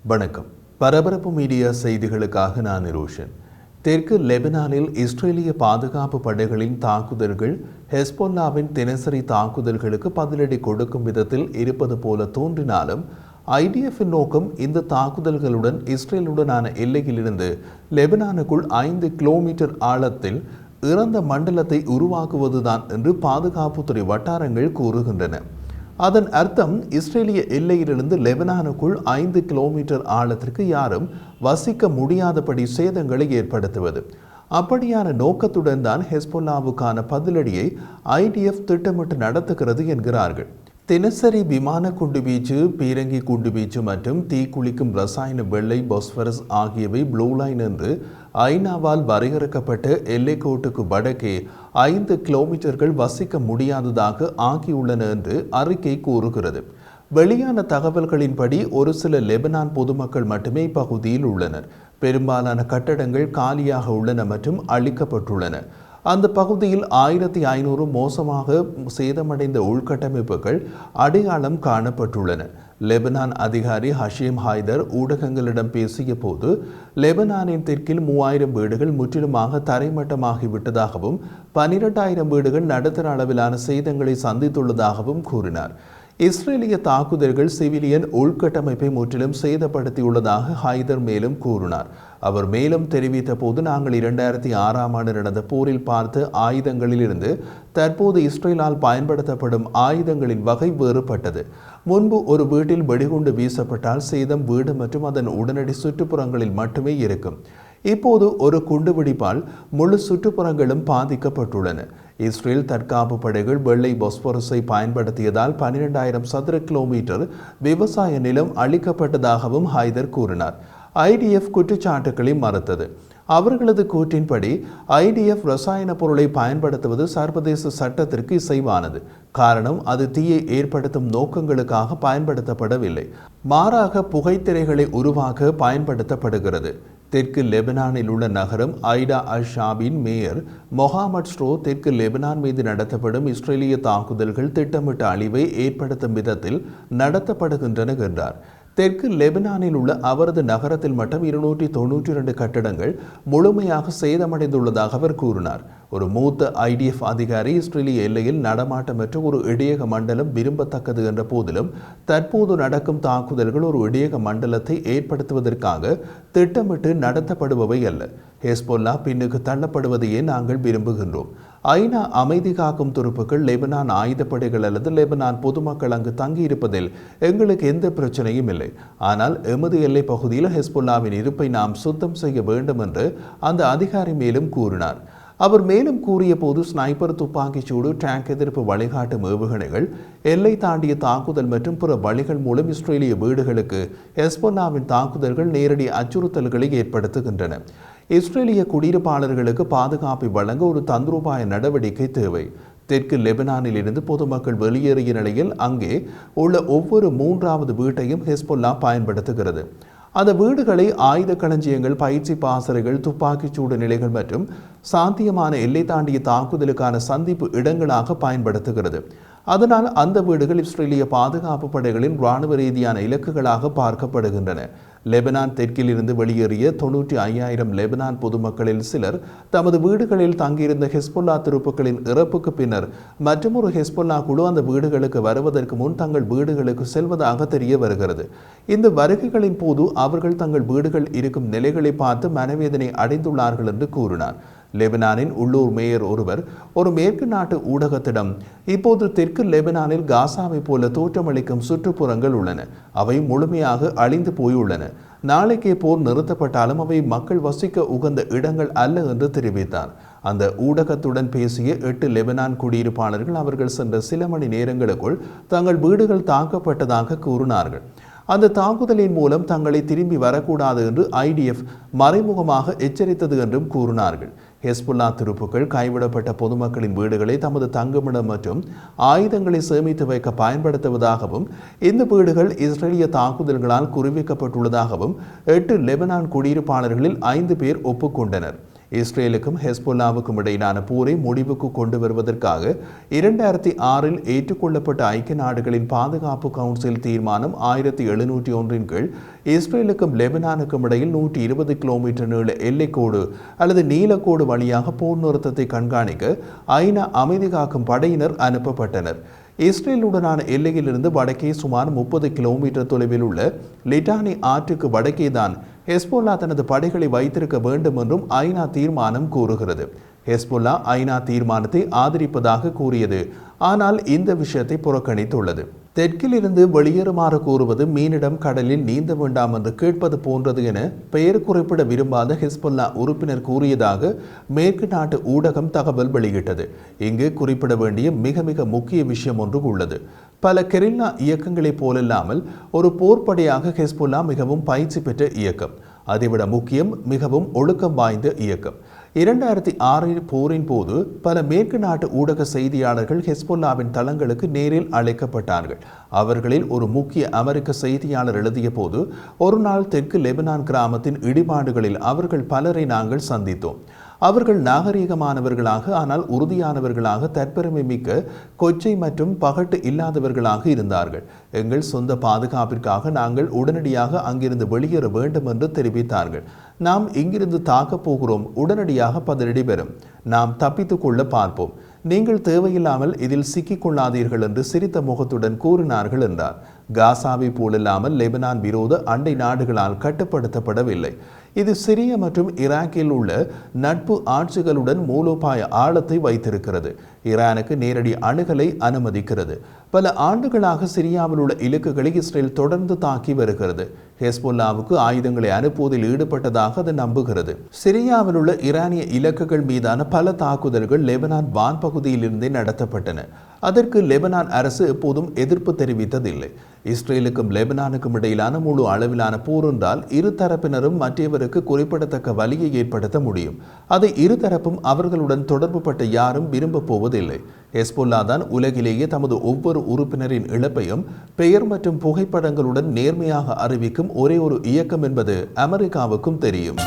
வணக்கம். பரபரப்பு மீடியா செய்திகளுக்காக நான் நிரோஷன். தெற்கு லெபனானில் இஸ்ரேலிய பாதுகாப்பு படைகளின் தாக்குதல்கள் ஹெஸ்பொல்லாவின் தினசரி தாக்குதல்களுக்கு பதிலடி கொடுக்கும் விதத்தில் இருப்பது போல தோன்றினாலும் ஐடிஎஃப்பின் நோக்கம் இந்த தாக்குதல்களுடன் இஸ்ரேலுடனான எல்லையிலிருந்து லெபனானுக்குள் 5 கிலோமீட்டர் ஆழத்தில் இறந்த மண்டலத்தை உருவாக்குவதுதான் என்று பாதுகாப்புத்துறை வட்டாரங்கள் கூறுகின்றன. அதன் அர்த்தம் இஸ்ரேலிய எல்லையிலிருந்து லெபனானுக்குள் 5 கிலோமீட்டர் ஆழத்திற்கு யாரும் வசிக்க முடியாதபடி சேதங்களை ஏற்படுத்துவது. அப்படியான நோக்கத்துடன் தான் ஹெஸ்பொல்லாவுக்கான பதிலடியை ஐடிஎஃப் திட்டமிட்டு நடத்துகிறது என்கிறார்கள். தினசரி விமான குண்டுவீச்சு, பீரங்கி குண்டுவீச்சு மற்றும் தீக்குளிக்கும் ரசாயன வெள்ளை பாஸ்பரஸ் ஆகியவை ப்ளூ லைன் என்று ஐநாவால் வரையறுக்கப்பட்ட எல்லைக்கோட்டுக்கு வடக்கே 5 கிலோமீட்டர்கள் வசிக்க முடியாததாக ஆகியுள்ளன என்று அறிக்கை கூறுகிறது. வெளியான தகவல்களின்படி ஒரு சில லெபனான் பொதுமக்கள் மட்டுமே இப்பகுதியில் உள்ளனர். பெரும்பாலான கட்டடங்கள் காலியாக உள்ளன மற்றும் அழிக்கப்பட்டுள்ளன. அந்த பகுதியில் 1500 மோசமாக சேதமடைந்த உள்கட்டமைப்புகள் அடையாளம் காணப்பட்டுள்ளன. லெபனான் அதிகாரி ஹஷீம் ஹைதர் ஊடகங்களிடம் பேசிய போது லெபனானின் தெற்கில் 3000 வீடுகள் முற்றிலுமாக தரைமட்டமாகிவிட்டதாகவும் 12000 வீடுகள் நடுத்தர அளவிலான சேதங்களை சந்தித்துள்ளதாகவும் கூறினார். இஸ்ரேலிய தாக்குதல்கள் சிவிலியன் உள்கட்டமைப்பை முற்றிலும் சேதப்படுத்தியுள்ளதாக ஹைதர் மேலும் கூறினார். அவர் மேலும் தெரிவித்த போது, நாங்கள் 2006ஆம் ஆண்டு நடந்த போரில் பார்த்த ஆயுதங்களிலிருந்து தற்போது இஸ்ரேலால் பயன்படுத்தப்படும் ஆயுதங்களின் வகை வேறுபட்டது. முன்பு ஒரு வீட்டில் வெடிகுண்டு வீசப்பட்டால் சேதம் வீடு மற்றும் அதன் உடனடி சுற்றுப்புறங்களில் மட்டுமே இருக்கும். இப்போது ஒரு குண்டுவெடிப்பால் முழு சுற்றுப்புறங்களும் பாதிக்கப்பட்டுள்ளன. இஸ்ரேல் தற்காப்பு படைகள் வெள்ளை பாஸ்பரஸை பயன்படுத்தியதால் 12000 சதுர கிலோமீட்டர் விவசாய நிலம் அளிக்கப்பட்டதாகவும் ஹைதர் கூறினார். ஐடிஎஃப் குற்றச்சாட்டுக்களை மறுத்தது. அவர்களது கூற்றின்படி ஐடிஎஃப் ரசாயன பொருளை பயன்படுத்துவது சர்வதேச சட்டத்திற்கு இசைவானது. காரணம், அது தீயை ஏற்படுத்தும் நோக்கங்களுக்காக பயன்படுத்தப்படவில்லை, மாறாக புகைத்திரைகளை உருவாக்க பயன்படுத்தப்படுகிறது. தெற்கு லெபனானில் உள்ள நகரம் ஐடா அல் ஷாபின் மேயர் மொஹாமட் ஸ்ட்ரோ தெற்கு லெபனான் மீது நடத்தப்படும் இஸ்ரேலிய தாக்குதல்கள் திட்டமிட்ட அழிவை ஏற்படுத்தும் விதத்தில் நடத்தப்படுகின்றன என்றார். தெற்கு லெபனானில் உள்ள அவரது நகரத்தில் மட்டும் 292 கட்டடங்கள் முழுமையாக சேதமடைந்துள்ளதாக அவர் கூறினார். ஒரு மூத்த ஐடிஎஃப் அதிகாரி, இஸ்ரேலிய எல்லையில் நடமாட்டமற்ற ஒரு இடையக மண்டலம் விரும்பத்தக்கது என்ற போதிலும் தற்போது நடக்கும் தாக்குதல்கள் ஒரு இடையக மண்டலத்தை ஏற்படுத்துவதற்காக திட்டமிட்டு நடத்தப்படுபவை அல்ல. ஹெஸ்பொல்லா பின்னுக்கு தள்ளப்படுவதையே நாங்கள் விரும்புகின்றோம். ஐநா அமைதி காக்கும் துருப்புகள், லெபனான் ஆயுதப்படைகள் அல்லது லெபனான் பொதுமக்கள் அங்கு தங்கியிருப்பதில் எங்களுக்கு எந்த பிரச்சனையும் இல்லை. ஆனால் எமது எல்லை பகுதியில் ஹெஸ்பொல்லாவின் இருப்பை நாம் சுத்தம் செய்ய வேண்டும் என்று அந்த அதிகாரி மேலும் கூறினார். அவர் மேலும் கூறிய போது, ஸ்னைப்பர் துப்பாக்கிச்சூடு, டேங்க் எதிர்ப்பு வழிகாட்டும் ஏவுகணைகள், எல்லை தாண்டிய தாக்குதல் மற்றும் பிற வழிகள் மூலம் இஸ்ரேலிய வீடுகளுக்கு ஹெஸ்பொல்லாவின் தாக்குதல்கள் நேரடி அச்சுறுத்தல்களை ஏற்படுத்துகின்றன. இஸ்ரேலிய குடியிருப்பாளர்களுக்கு பாதுகாப்பை வழங்க ஒரு தந்திரோபாய நடவடிக்கை தேவை. தெற்கு லெபனானில் இருந்து பொதுமக்கள் வெளியேறிய நிலையில் அங்கே உள்ள ஒவ்வொரு 3வது வீட்டையும் ஹெஸ்பொல்லா பயன்படுத்துகிறது. அந்த வீடுகளை ஆயுத களஞ்சியங்கள், பயிற்சி பாசறைகள், துப்பாக்கிச்சூடு நிலைகள் மற்றும் சாத்தியமான எல்லை தாண்டிய தாக்குதலுக்கான சந்திப்பு இடங்களாக பயன்படுத்துகிறது. அதனால் அந்த வீடுகள் இஸ்ரேலிய பாதுகாப்பு படைகளின் இராணுவ ரீதியான இலக்குகளாக பார்க்கப்படுகின்றன. லெபனான் தெற்கில் இருந்து வெளியேறிய 95,000 லெபனான் பொதுமக்களில் சிலர் தமது வீடுகளில் தங்கியிருந்த ஹெஸ்பொல்லா துருப்புக்களின் இறப்புக்கு பின்னர் மற்றொரு ஹெஸ்பொல்லா குழு அந்த வீடுகளுக்கு வருவதற்கு முன் தங்கள் வீடுகளுக்கு செல்வதாக தெரிய வருகிறது. இந்த வருகைகளின் போது அவர்கள் தங்கள் வீடுகள் இருக்கும் நிலைகளை பார்த்து மனவேதனை அடைந்துள்ளார்கள் என்று கூறினார். லெபனானின் உள்ளூர் மேயர் ஒருவர் ஒரு மேற்கு நாட்டு ஊடகத்திடம், இப்போது தெற்கு லெபனானில் காசாவை போல தோற்றமளிக்கும் சுற்றுப்புறங்கள் உள்ளன. அவை முழுமையாக அழிந்து போயுள்ளன. நாளைக்கே போர் நிறுத்தப்பட்டாலும் அவை மக்கள் வசிக்க உகந்த இடங்கள் அல்ல என்று தெரிவித்தார். அந்த ஊடகத்துடன் பேசிய 8 லெபனான் குடியிருப்பாளர்கள் அவர்கள் சென்ற சில மணி நேரங்களுக்குள் தங்கள் வீடுகள் தாக்கப்பட்டதாக கூறினார்கள். அந்த தாக்குதலின் மூலம் தங்களை திரும்பி வரக்கூடாது என்று ஐடிஎஃப் மறைமுகமாக எச்சரித்தது என்றும் கூறினார்கள். ஹெஸ்பொல்லா துருப்புக்கள் கைவிடப்பட்ட பொதுமக்களின் வீடுகளை தமது தங்குமிடம் மற்றும் ஆயுதங்களை சேமித்து வைக்க பயன்படுத்துவதாகவும், இந்த வீடுகள் இஸ்ரேலிய தாக்குதல்களால் குறிவைக்கப்பட்டுள்ளதாகவும் 8 லெபனான் குடியிருப்பாளர்களில் 5 பேர் ஒப்புக்கொண்டனர். இஸ்ரேலுக்கும் ஹெஸ்போல்லாவுக்கும் இடையிலான போரை முடிவுக்கு கொண்டு வருவதற்காக 2006 ஏற்றுக்கொள்ளப்பட்ட ஐக்கிய நாடுகளின் பாதுகாப்பு கவுன்சில் தீர்மானம் 1701 கீழ் இஸ்ரேலுக்கும் லெபனானுக்கும் இடையில் 120 கிலோமீட்டர் நீள எல்லைக்கோடு அல்லது நீலக்கோடு வழியாக போர் நிறுத்தத்தை கண்காணிக்க ஐநா அமைதி காக்கும் படையினர் அனுப்பப்பட்டனர். இஸ்ரேலுடனான எல்லையிலிருந்து வடக்கே சுமார் 30 கிலோமீட்டர் தொலைவில் உள்ள லிட்டானி ஆற்றுக்கு வடக்கே தான் ஹெஸ்போல்லா தனது படைகளை வைத்திருக்க வேண்டும் என்றும் ஐநா தீர்மானம் கூறுகிறது. ஹெஸ்போல்லா ஐநா தீர்மானத்தை ஆதரிப்பதாக கூறியது, ஆனால் இந்த விஷயத்தை புறக்கணித்துள்ளது. தெற்கில் இருந்து வெளியேறுமாறு கூறுவது மீனிடம் கடலில் நீந்த வேண்டாம் என்று கேட்பது போன்றது என பெயர் குறிப்பிட விரும்பாத ஹெஸ்போல்லா உறுப்பினர் கூறியதாக மேற்கு நாட்டு ஊடகம் தகவல் வெளியிட்டது. இங்கு குறிப்பிட வேண்டிய மிக மிக முக்கிய விஷயம் ஒன்று உள்ளது. பல கெரில்லா இயக்கங்களைப் போலல்லாமல் ஒரு போர்ப்படையாக ஹெஸ்போல்லா மிகவும் பயிற்சி பெற்ற இயக்கம். அதைவிட முக்கியம், மிகவும் ஒழுக்கம் வாய்ந்த இயக்கம். 2006 போரின் போது பல மேற்கு நாட்டு ஊடக செய்தியாளர்கள் ஹெஸ்போல்லாவின் தளங்களுக்கு நேரில் அழைக்கப்பட்டார்கள். அவர்களில் ஒரு முக்கிய அமெரிக்க செய்தியாளர் எழுதிய போது, ஒரு நாள் தெற்கு லெபனான் கிராமத்தின் இடிபாடுகளில் அவர்கள் பலரை நாங்கள் சந்தித்தோம். அவர்கள் நாகரீகமானவர்களாக, ஆனால் உறுதியானவர்களாக, தற்பெருமை மிக்க, கொச்சை மற்றும் பகட்டு இல்லாதவர்களாக இருந்தார்கள். எங்கள் சொந்த பாதுகாப்பிற்காக நாங்கள் உடனடியாக அங்கிருந்து வெளியேற வேண்டும் என்று தெரிவித்தார்கள். நாம் இங்கிருந்து தாக்கப் போகிறோம், உடனடியாக பதிலடி பெறும், நாம் தப்பித்துக் கொள்ள பார்ப்போம், நீங்கள் தேவையில்லாமல் இதில் சிக்கிக் கொள்ளாதீர்கள் என்று சிரித்த முகத்துடன் கூறினார்கள் என்றார். காசாவை போலல்லாமல் லெபனான் விரோத அண்டை நாடுகளால் கட்டுப்படுத்தப்படவில்லை. இது சிரியா மற்றும் ஈராக்கில் உள்ள நட்பு ஆட்சிகளுடன் மூலோபாய ஆழத்தை வைத்திருக்கிறது. ஈரானுக்கு நேரடி அணுகலை அனுமதிக்கிறது. பல ஆண்டுகளாக சிரியாவில் உள்ள இலக்குகளை இஸ்ரேல் தொடர்ந்து தாக்கி வருகிறது. ஹெஸ்போல்லாவுக்கு ஆயுதங்களை அனுப்புவதில் ஈடுபட்டதாக அது நம்புகிறது. சிரியாவில் உள்ள ஈரானிய இலக்குகள் மீதான பல தாக்குதல்கள் லெபனான் வான்பகுதியிலிருந்தே நடத்தப்பட்டன. அதற்கு லெபனான் அரசு எப்போதும் எதிர்ப்பு தெரிவித்ததில்லை. இஸ்ரேலுக்கும் லெபனானுக்கும் இடையிலான முழு அளவிலான போர் என்றால் இரு தரப்பினரும் மற்றவருக்கு குறிப்பிடத்தக்க வலியை ஏற்படுத்த முடியும். அதை இருதரப்பும் அவர்களுடன் தொடர்புபட்ட யாரும் விரும்பப் போவதில்லை. ஹெஸ்போல்லா தான் உலகிலேயே தமது ஒவ்வொரு உறுப்பினரின் இழப்பையும் பெயர் மற்றும் புகைப்படங்களுடன் நேர்மையாக அறிவிக்கும் ஒரே ஒரு இயக்கம் என்பது அமெரிக்காவுக்கும் தெரியும்.